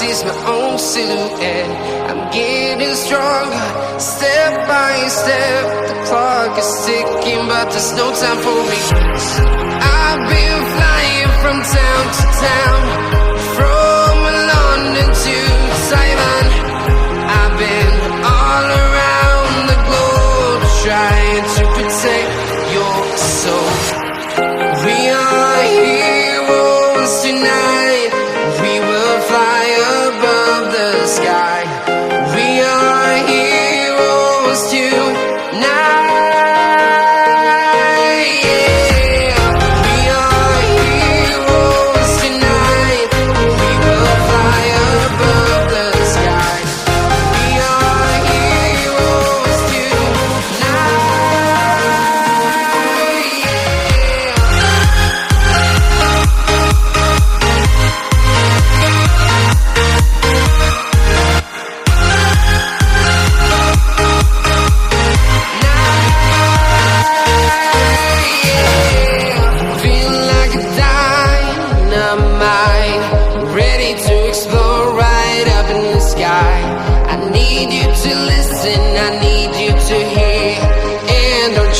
sees my own silhouette. I'm getting stronger, step by step. The clock is ticking, but there's no time for me. I've been flying from town to town, from London to Taiwan. I've been all around the globe, trying to protect your soul. We are heroes tonight. We will fly above the sky. We are heroes tonight.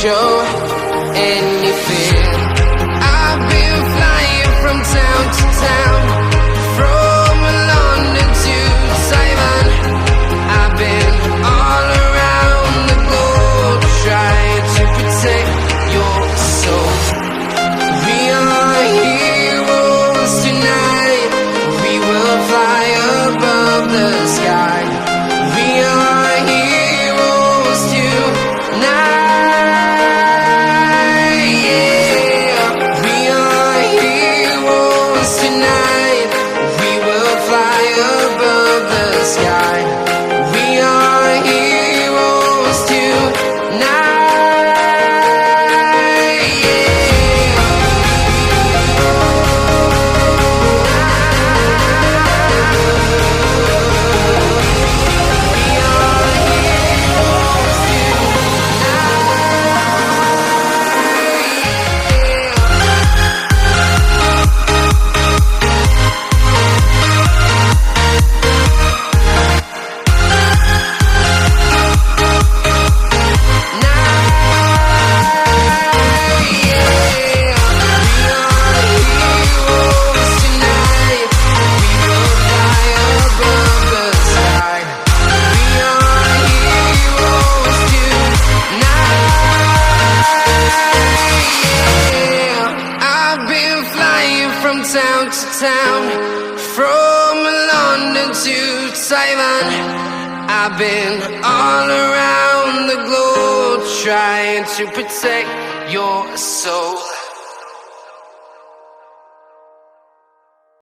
Show any fear. I've been flying from town to town, from London to Taiwan. I've been all around the globe, trying to protect your soul. We are heroes tonight. We will fly above the sky. We are heroes tonight. Town to town, from London to Taiwan. I've been all around the globe, trying to protect your soul.